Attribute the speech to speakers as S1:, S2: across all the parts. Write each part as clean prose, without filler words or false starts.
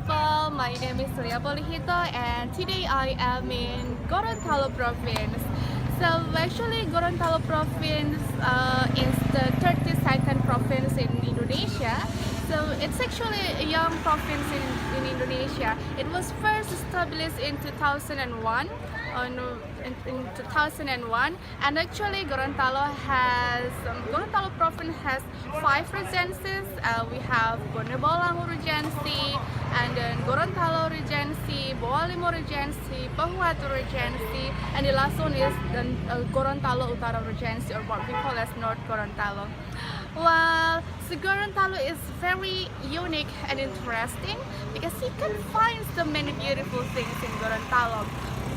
S1: people, my name is Surya Polihito and today I am in Gorontalo province. So actually Gorontalo province is the 32nd province in Indonesia. So it's actually a young province in Indonesia. It was first established in 2001. In 2001, and actually Gorontalo province has 5 regencies. We have Bonebolangu Regency, and then Gorontalo Regency, Bawalimo Regency, Pahuatu Regency, and the last one is the Gorontalo Utara Regency, or what we call as North Gorontalo. Well, so Gorontalo is very unique and interesting because you can find so many beautiful things in Gorontalo.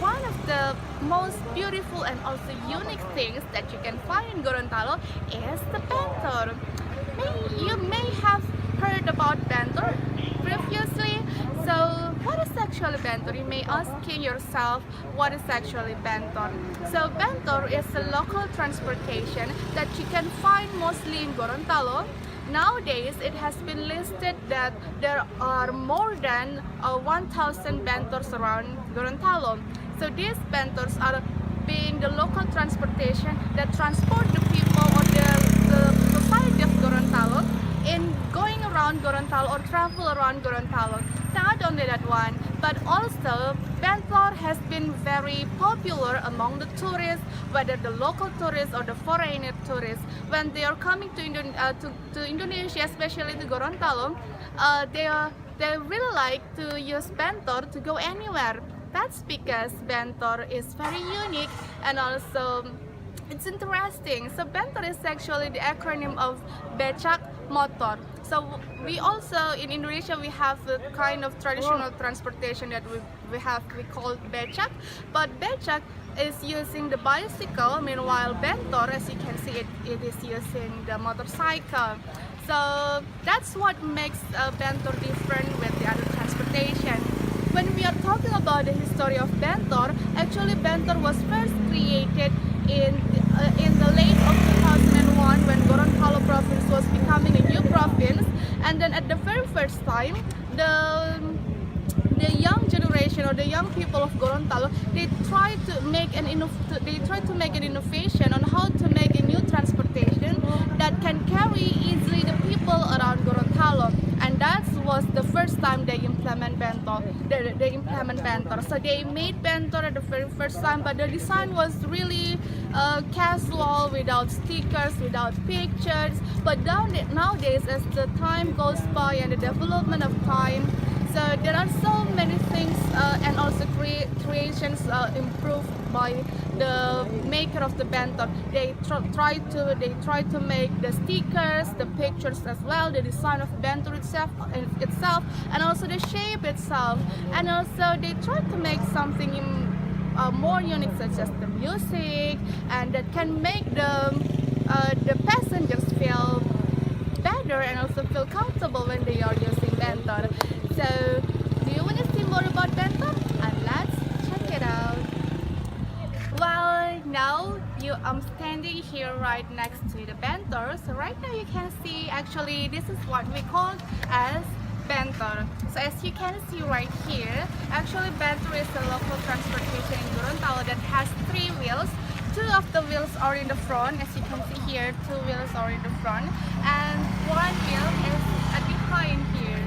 S1: One of the most beautiful and also unique things that you can find in Gorontalo is the bentor. You may have heard about bentor previously. So what is actually bentor? You may ask yourself, what is actually bentor? So bentor is a local transportation that you can find mostly in Gorontalo. Nowadays, it has been listed that there are more than 1,000 bentors around Gorontalo. So these bentors are being the local transportation that transport the people or the society of Gorontalo in going around Gorontalo or travel around Gorontalo. Not only that one, but also bentor has been very popular among the tourists, whether the local tourists or the foreigner tourists. When they are coming to Indonesia, especially to Gorontalo, they really like to use bentor to go anywhere. That's because bentor is very unique and also it's interesting. So bentor is actually the acronym of becak motor. So we also in Indonesia we have a kind of traditional transportation that we call becak, but becak is using the bicycle. Meanwhile bentor, as you can see, it is using the motorcycle. So that's what makes bentor different with the other transportation. When we are talking about the history of bentor, actually bentor was first created in the late of 2001 when Gorontalo province was becoming a new province, and then at the very first time the young generation or the young people of Gorontalo, they try to make an innovation on how to make a new transportation that can carry easily the people around Gorontalo, and that was the first time they implement bentor. So they made bentor at the very first time, but the design was really casual, without stickers, without pictures. But nowadays, as the time goes by and the development of time, so there are so many things and also creations improved by the maker of the bentor. They try to make the stickers, the pictures as well, the design of bentor itself, and also the shape itself. And also they try to make something more unique, such as the music, and that can make the passengers feel better and also feel comfortable when they are using bentor. So, do you want to see more about bentor? And let's check it out. Well, now I'm standing here right next to the bentor. So right now you can see, actually this is what we call as bentor. So as you can see right here, actually bentor is a local transportation in Gorontalo that has 3 wheels. 2 of the wheels are in the front, as you can see here, 2 wheels are in the front, and 1 wheel is behind here.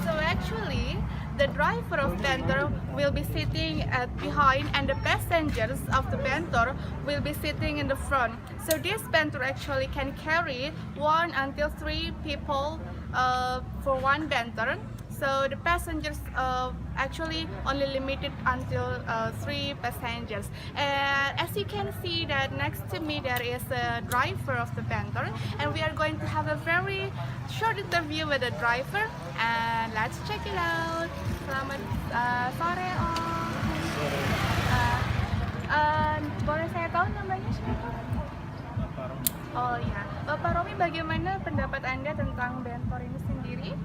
S1: So actually, the driver of bentor will be sitting behind, and the passengers of the bentor will be sitting in the front. So this bentor actually can carry 1 until 3 people for one bentor. So the passengers actually only limited until 3 passengers. And as you can see that next to me there is a driver of the bentor, and we are going to have a very short interview with the driver, and let's check it out. Selamat sore Om. Boleh saya tahu namanya siapa?
S2: Bapak Romi.
S1: Oh ya, Bapak Romi, bagaimana pendapat Anda tentang bentor ini sendiri?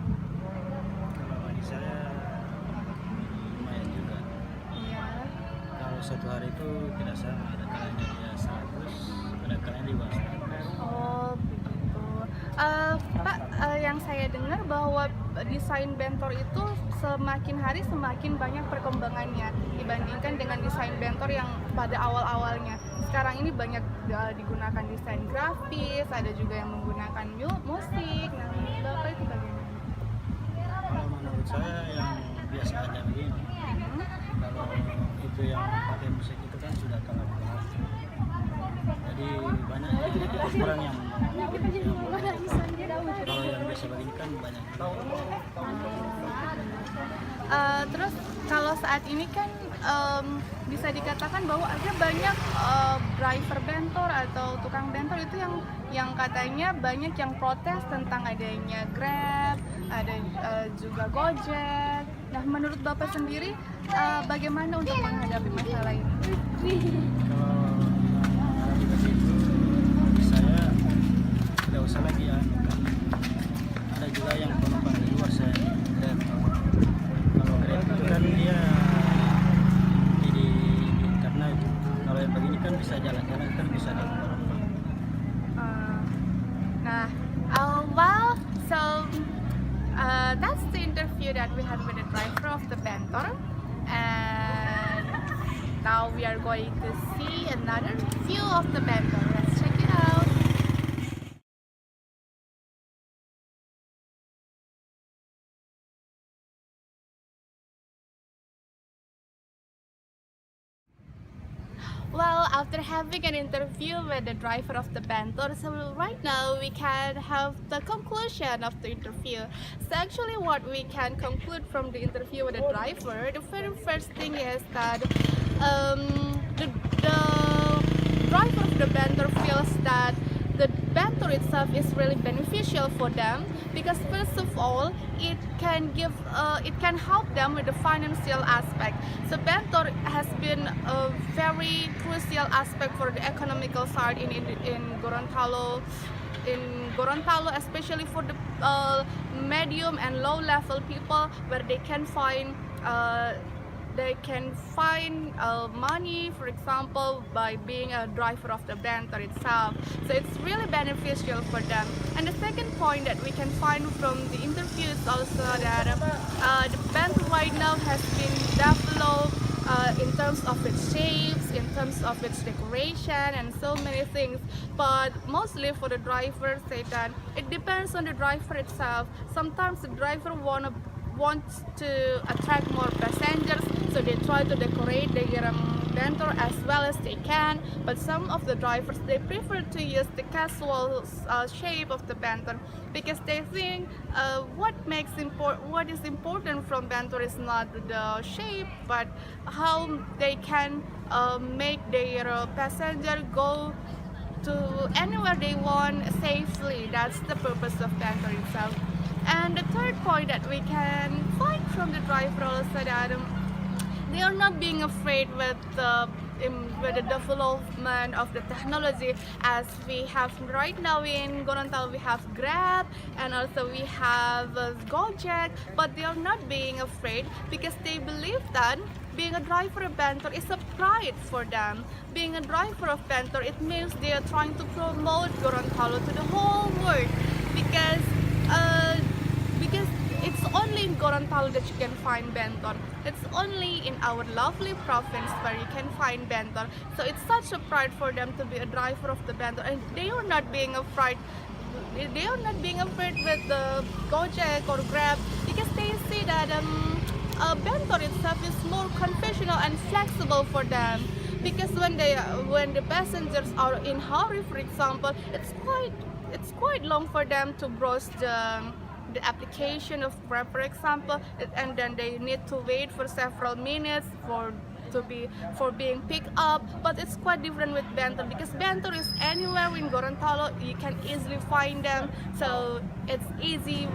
S2: Kalau bagi saya lumayan juga.
S1: Iya.
S2: Kalau satu hari itu tidak sama, ada kalanya dia 100, ada kalanya di bawah 100.
S1: Oh begitu. Pak, yang saya dengar bahwa desain bentor itu semakin hari semakin banyak perkembangannya dibandingkan dengan desain bentor yang pada awal-awalnya. Sekarang ini banyak digunakan desain grafis, ada juga yang menggunakan musik. Nah, menurut Bapak itu bagaimana?
S2: Kalau menurut saya yang biasa aja begini. Kalau itu yang pakai musik itu kan sudah terlalu keras. Jadi banyak orang yang kalau yang biasa begini kan banyak.
S1: Terus kalau saat ini kan bisa dikatakan bahwa ada banyak driver bentor atau tukang bentor itu yang katanya banyak yang protes tentang adanya Grab, ada juga Gojek. Nah, menurut Bapak sendiri bagaimana untuk menghadapi masalah ini?
S2: Kalau ada begitu, bagi saya tidak usah lagi ya. Ada juga yang penumpang di luar saya Grab. Kalau Grab itu kan dia karena kalau yang begini kan bisa jalan-jalan kan bisa dapat penumpang.
S1: That's the interview that we had with the driver of the bentor, and now we are going to see another view of the bentor. Let's check it out. Well, after having an interview with the driver of the bentor, so right now we can have the conclusion of the interview. So actually what we can conclude from the interview with the driver, the very first thing is that the driver of the bentor feels that the bentor itself is really beneficial for them because first of all it can help them with the financial aspect. So bentor has been a very crucial aspect for the economical side in Gorontalo. In Gorontalo, especially for the medium and low level people, where they can find money, for example, by being a driver of the bentor itself. So it's really beneficial for them. And the second point that we can find from the interview is also that the bentor right now has been developed in terms of its shapes, in terms of its decoration, and so many things. But mostly for the driver, say that it depends on the driver itself. Sometimes the driver wants to attract more passengers, so they try to decorate their bentor as well as they can. But some of the drivers, they prefer to use the casual shape of the bentor because they think what is important from bentor is not the shape, but how they can make their passenger go to anywhere they want safely. That's the purpose of bentor itself. And the third point that we can find from the driver also that they are not being afraid with the development of the technology, as we have right now in Gorontalo. We have Grab and also we have Gojek, but they are not being afraid because they believe that being a driver of bentor is a pride for them. Being a driver of bentor, it means they are trying to promote Gorontalo to the whole world because it's only in Gorontalo that you can find bentor. It's only in our lovely province where you can find bentor. So it's such a pride for them to be a driver of the bentor, and they are not being afraid. They are not being afraid with the Gojek or Grab because they see that bentor itself is more conventional and flexible for them. Because when the passengers are in hurry, for example, it's quite long for them to browse the application of Grab, for example, and then they need to wait for several minutes for being picked up. But it's quite different with bentor because bentor is anywhere in Gorontalo, you can easily find them. So it's the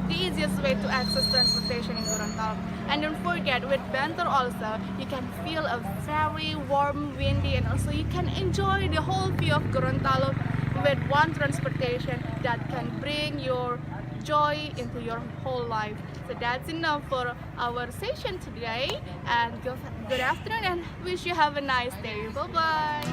S1: easiest way to access transportation in Gorontalo. And don't forget, with bentor also you can feel a very warm, windy, and also you can enjoy the whole view of Gorontalo with one transportation that can bring your joy into your whole life. So that's enough for our session today, and good afternoon, and wish you have a nice day. Bye bye.